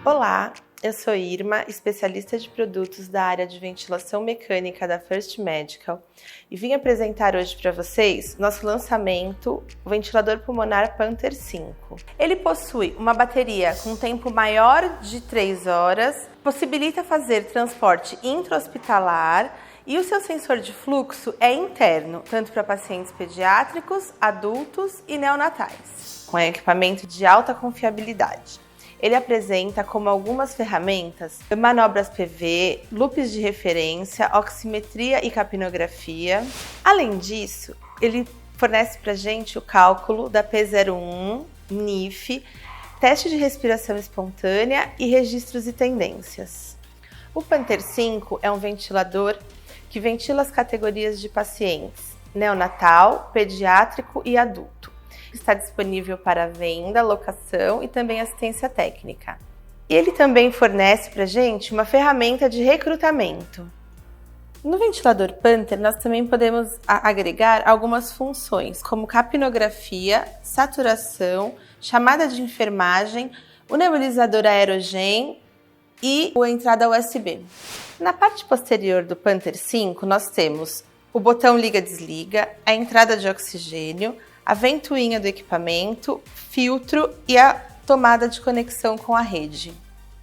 Olá, eu sou Irma, especialista de produtos da área de ventilação mecânica da First Medical e vim apresentar hoje para vocês nosso lançamento, o ventilador pulmonar Panther 5. Ele possui uma bateria com tempo maior de 3 horas, possibilita fazer transporte intra-hospitalar e o seu sensor de fluxo é interno, tanto para pacientes pediátricos, adultos e neonatais, com equipamento de alta confiabilidade. Ele apresenta como algumas ferramentas manobras PV, loops de referência, oximetria e capnografia. Além disso, ele fornece para a gente o cálculo da P01, NIF, teste de respiração espontânea e registros e tendências. O Panther 5 é um ventilador que ventila as categorias de pacientes neonatal, pediátrico e adulto. Está disponível para venda, locação e também assistência técnica. E ele também fornece para a gente uma ferramenta de recrutamento. No ventilador Panther, nós também podemos agregar algumas funções, como capnografia, saturação, chamada de enfermagem, o nebulizador aerogen e a entrada USB. Na parte posterior do Panther 5, nós temos o botão liga-desliga, a entrada de oxigênio, a ventoinha do equipamento, filtro e a tomada de conexão com a rede.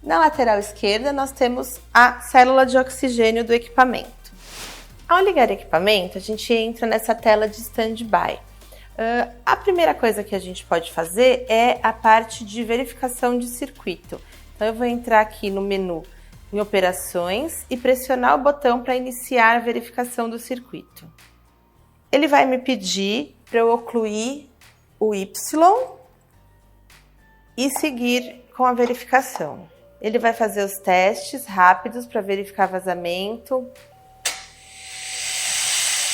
Na lateral esquerda, nós temos a célula de oxigênio do equipamento. Ao ligar o equipamento, a gente entra nessa tela de standby. A primeira coisa que a gente pode fazer é a parte de verificação de circuito. Então, eu vou entrar aqui no menu em operações e pressionar o botão para iniciar a verificação do circuito. Ele vai me pedir para eu ocluir o Y e seguir com a verificação. Ele vai fazer os testes rápidos para verificar vazamento,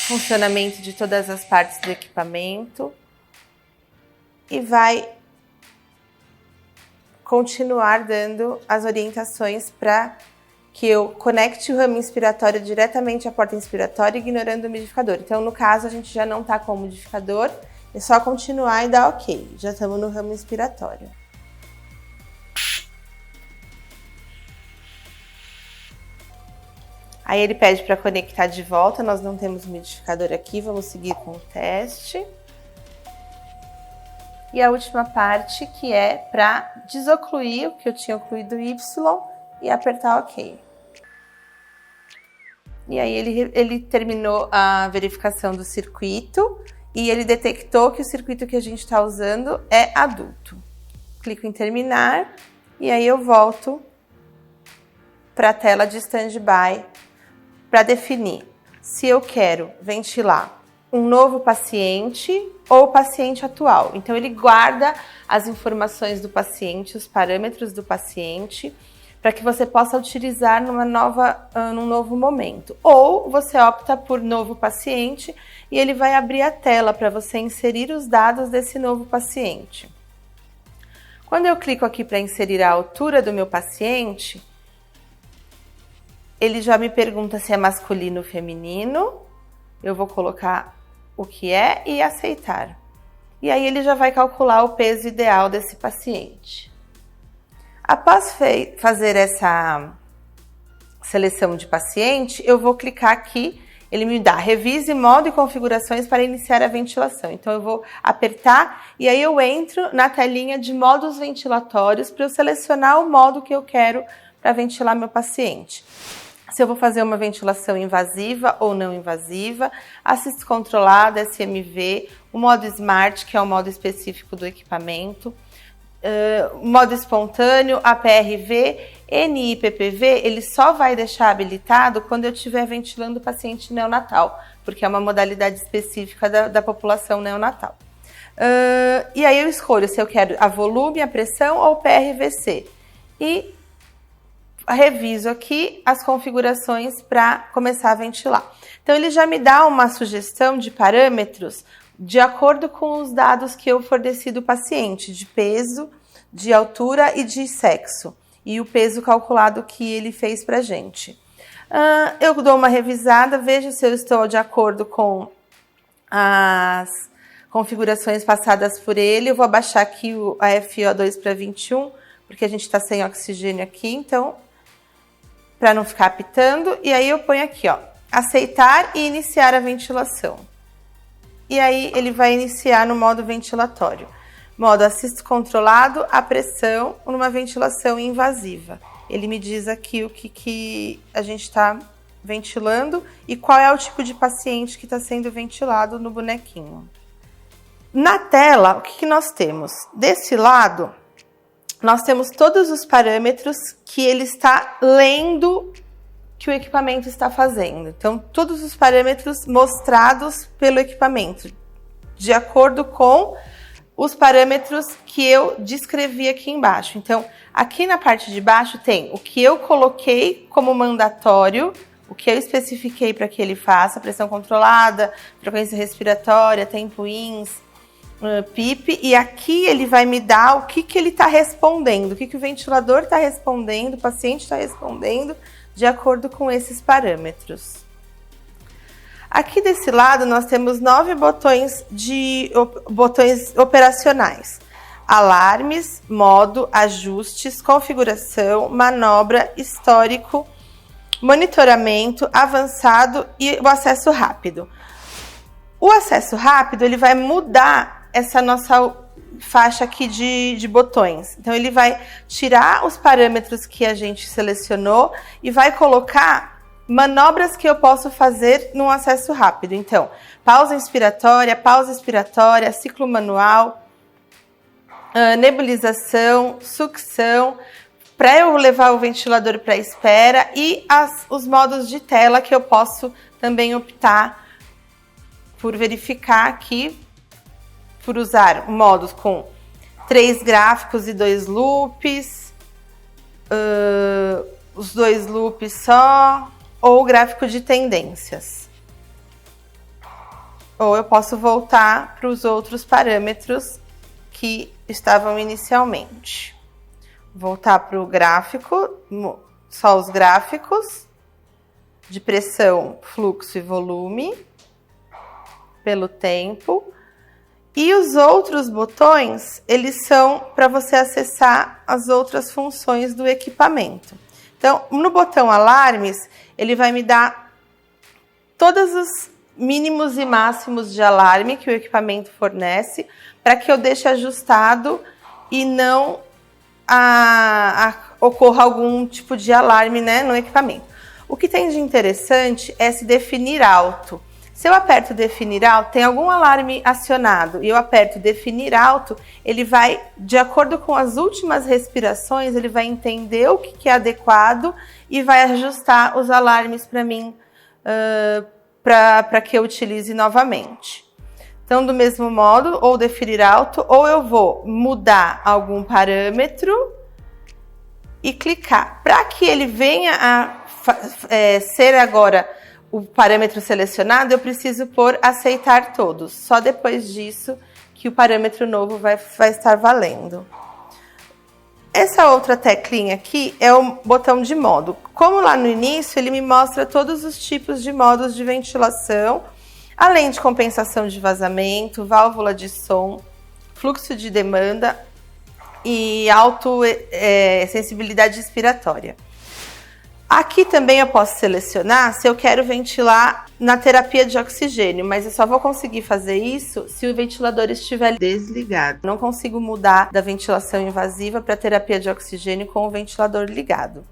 funcionamento de todas as partes do equipamento e vai continuar dando as orientações para que eu conecte o ramo inspiratório diretamente à porta inspiratória, ignorando o umidificador. Então, no caso, a gente já não está com o umidificador, é só continuar e dar OK. Já estamos no ramo inspiratório. Aí ele pede para conectar de volta, nós não temos umidificador aqui, vamos seguir com o teste. E a última parte, que é para desocluir o que eu tinha ocluído Y, e apertar OK. E aí ele terminou a verificação do circuito e ele detectou que o circuito que a gente está usando é adulto. Clico em terminar e aí eu volto para a tela de standby para definir se eu quero ventilar um novo paciente ou paciente atual. Então ele guarda as informações do paciente, os parâmetros do paciente, para que você possa utilizar num novo momento. Ou você opta por novo paciente e ele vai abrir a tela para você inserir os dados desse novo paciente. Quando eu clico aqui para inserir a altura do meu paciente, ele já me pergunta se é masculino ou feminino. Eu vou colocar o que é e aceitar. E aí ele já vai calcular o peso ideal desse paciente. Após fazer essa seleção de paciente, eu vou clicar aqui, ele me dá revise modo e configurações para iniciar a ventilação. Então eu vou apertar e aí eu entro na telinha de modos ventilatórios para eu selecionar o modo que eu quero para ventilar meu paciente. Se eu vou fazer uma ventilação invasiva ou não invasiva, assist controlada, SMV, o modo Smart, que é o modo específico do equipamento, modo espontâneo, APRV, NIPPV, ele só vai deixar habilitado quando eu estiver ventilando o paciente neonatal, porque é uma modalidade específica da população neonatal. E aí eu escolho se eu quero a volume, a pressão ou PRVC. E reviso aqui as configurações para começar a ventilar. Então ele já me dá uma sugestão de parâmetros de acordo com os dados que eu forneci do paciente, de peso, de altura e de sexo, e o peso calculado que ele fez para a gente. Eu dou uma revisada, vejo se eu estou de acordo com as configurações passadas por ele. Eu vou abaixar aqui a FO2 para 21, porque a gente está sem oxigênio aqui, então, para não ficar apitando. E aí eu ponho aqui, ó, aceitar e iniciar a ventilação. E aí ele vai iniciar no modo ventilatório. Modo assisto controlado, a pressão, numa ventilação invasiva. Ele me diz aqui o que a gente está ventilando e qual é o tipo de paciente que está sendo ventilado no bonequinho. Na tela, o que nós temos? Desse lado, nós temos todos os parâmetros que ele está lendo que o equipamento está fazendo. Então, todos os parâmetros mostrados pelo equipamento, de acordo com os parâmetros que eu descrevi aqui embaixo. Então, aqui na parte de baixo tem o que eu coloquei como mandatório, o que eu especifiquei para que ele faça, pressão controlada, frequência respiratória, tempo INS, PIP, e aqui ele vai me dar o que ele está respondendo, o que o ventilador está respondendo, o paciente está respondendo, de acordo com esses parâmetros. Aqui desse lado nós temos 9 botões operacionais: alarmes, modo, ajustes, configuração, manobra, histórico, monitoramento, avançado e o acesso rápido. O acesso rápido ele vai mudar essa nossa faixa aqui de botões. Então ele vai tirar os parâmetros que a gente selecionou e vai colocar manobras que eu posso fazer num acesso rápido. Então, pausa expiratória, ciclo manual, nebulização, sucção, para eu levar o ventilador para espera e os modos de tela que eu posso também optar por verificar aqui, por usar modos com 3 gráficos e 2 loops, os 2 loops só, ou gráfico de tendências. Ou eu posso voltar para os outros parâmetros que estavam inicialmente. Voltar para o gráfico, só os gráficos de pressão, fluxo e volume, pelo tempo. E os outros botões, eles são para você acessar as outras funções do equipamento. Então, no botão alarmes, ele vai me dar todos os mínimos e máximos de alarme que o equipamento fornece, para que eu deixe ajustado e não ocorra algum tipo de alarme, né, no equipamento. O que tem de interessante é se definir alto. Se eu aperto definir alto, tem algum alarme acionado e eu aperto definir alto, ele vai, de acordo com as últimas respirações, ele vai entender o que é adequado e vai ajustar os alarmes para mim, para que eu utilize novamente. Então, do mesmo modo, ou definir alto, ou eu vou mudar algum parâmetro e clicar. Para que ele venha a ser agora o parâmetro selecionado, eu preciso pôr aceitar todos. Só depois disso que o parâmetro novo vai estar valendo. Essa outra teclinha aqui é o botão de modo. Como lá no início, ele me mostra todos os tipos de modos de ventilação, além de compensação de vazamento, válvula de som, fluxo de demanda e sensibilidade expiratória. Aqui também eu posso selecionar se eu quero ventilar na terapia de oxigênio, mas eu só vou conseguir fazer isso se o ventilador estiver desligado. Não consigo mudar da ventilação invasiva para terapia de oxigênio com o ventilador ligado.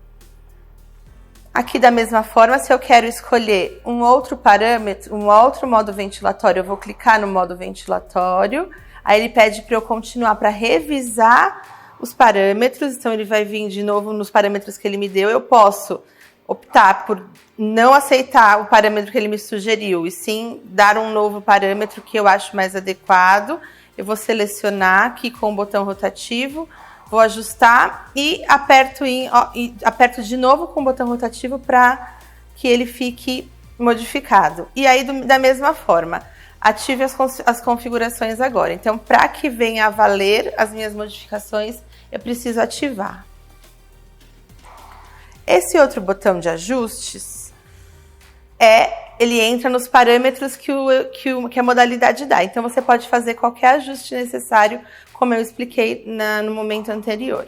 Aqui da mesma forma, se eu quero escolher um outro parâmetro, um outro modo ventilatório, eu vou clicar no modo ventilatório, aí ele pede para eu continuar para revisar os parâmetros, então ele vai vir de novo nos parâmetros que ele me deu. Eu posso optar por não aceitar o parâmetro que ele me sugeriu e sim dar um novo parâmetro que eu acho mais adequado. Eu vou selecionar aqui com o botão rotativo, vou ajustar e aperto de novo com o botão rotativo para que ele fique modificado. E aí, da mesma forma, ative as configurações agora. Então, para que venha a valer as minhas modificações, eu preciso ativar. Esse outro botão de ajustes, ele entra nos parâmetros que a modalidade dá. Então, você pode fazer qualquer ajuste necessário, como eu expliquei no momento anterior.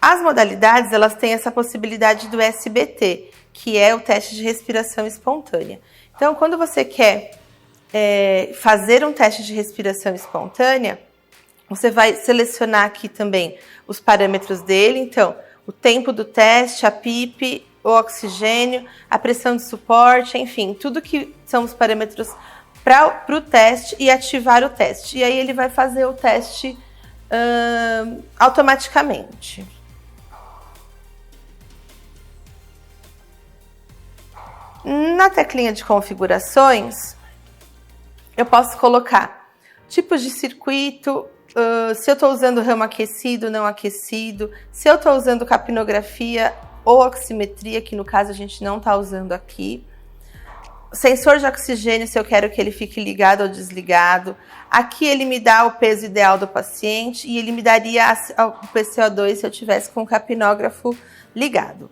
As modalidades, elas têm essa possibilidade do SBT, que é o teste de respiração espontânea. Então, quando você quer fazer um teste de respiração espontânea, você vai selecionar aqui também os parâmetros dele. Então, o tempo do teste, a PIP, o oxigênio, a pressão de suporte, enfim, tudo que são os parâmetros para o teste e ativar o teste. E aí ele vai fazer o teste automaticamente. Na teclinha de configurações, eu posso colocar tipos de circuito, se eu estou usando ramo aquecido, não aquecido, se eu estou usando capnografia ou oximetria, que no caso a gente não está usando aqui. Sensor de oxigênio, se eu quero que ele fique ligado ou desligado. Aqui ele me dá o peso ideal do paciente e ele me daria o PCO2 se eu tivesse com o capnógrafo ligado.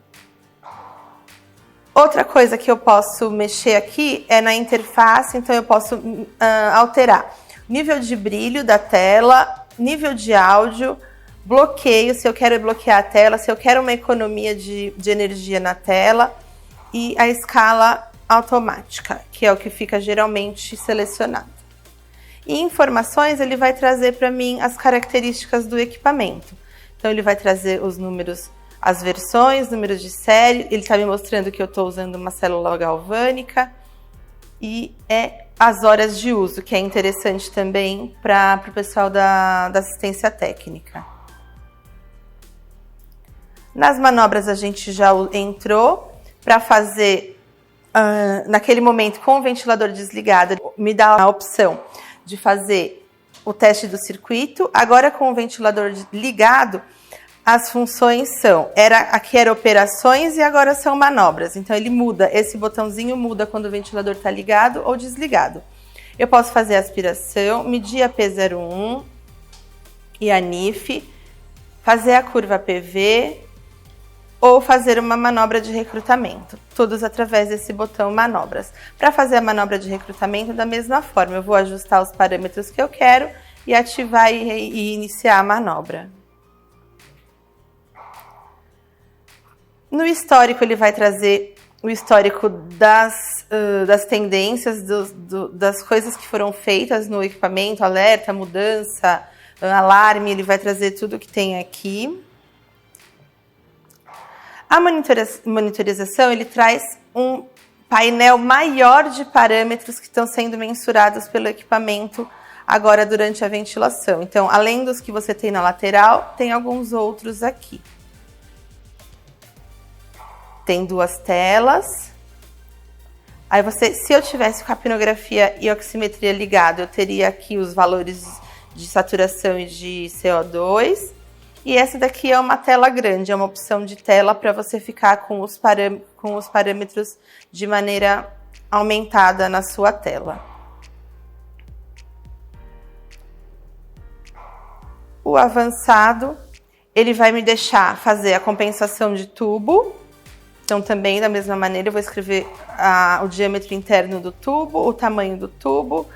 Outra coisa que eu posso mexer aqui é na interface, então eu posso alterar nível de brilho da tela, nível de áudio, bloqueio, se eu quero bloquear a tela, se eu quero uma economia de energia na tela e a escala automática, que é o que fica geralmente selecionado. E informações, ele vai trazer para mim as características do equipamento. Então ele vai trazer os números, as versões, números de série, ele está me mostrando que eu estou usando uma célula galvânica e as horas de uso, que é interessante também para o pessoal da assistência técnica. Nas manobras a gente já entrou para fazer, naquele momento com o ventilador desligado, me dá a opção de fazer o teste do circuito. Agora com o ventilador ligado, as funções são, aqui era operações e agora são manobras. Então ele muda, esse botãozinho muda quando o ventilador está ligado ou desligado. Eu posso fazer aspiração, medir a P01 e a NIF, fazer a curva PV ou fazer uma manobra de recrutamento. Todos através desse botão manobras. Para fazer a manobra de recrutamento, da mesma forma, eu vou ajustar os parâmetros que eu quero e ativar e iniciar a manobra. No histórico, ele vai trazer o histórico das tendências, das coisas que foram feitas no equipamento, alerta, mudança, alarme, ele vai trazer tudo que tem aqui. A monitorização, ele traz um painel maior de parâmetros que estão sendo mensurados pelo equipamento agora durante a ventilação. Então, além dos que você tem na lateral, tem alguns outros aqui. Tem duas telas. Aí se eu tivesse capnografia e oximetria ligado, eu teria aqui os valores de saturação e de CO2. E essa daqui é uma tela grande, é uma opção de tela para você ficar com os parâmetros de maneira aumentada na sua tela. O avançado, ele vai me deixar fazer a compensação de tubo. Então, também, da mesma maneira, eu vou escrever o diâmetro interno do tubo, o tamanho do tubo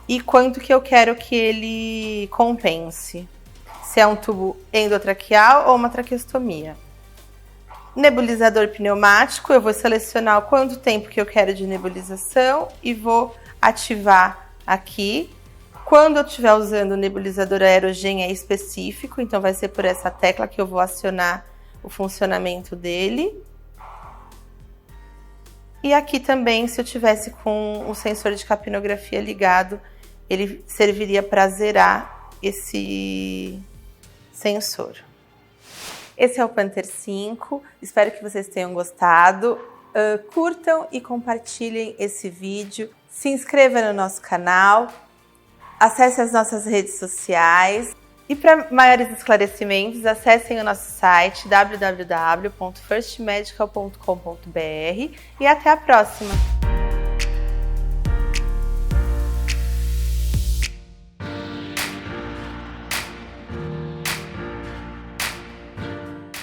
e quanto que eu quero que ele compense. Se é um tubo endotraqueal ou uma traqueostomia. Nebulizador pneumático, eu vou selecionar o quanto tempo que eu quero de nebulização e vou ativar aqui. Quando eu estiver usando o nebulizador aerogen é específico, então vai ser por essa tecla que eu vou acionar o funcionamento dele. E aqui também, se eu tivesse com o sensor de capnografia ligado, ele serviria para zerar esse sensor. Esse é o Panther 5, espero que vocês tenham gostado. Curtam e compartilhem esse vídeo, se inscreva no nosso canal, acesse as nossas redes sociais e para maiores esclarecimentos acessem o nosso site www.firstmedical.com.br e até a próxima!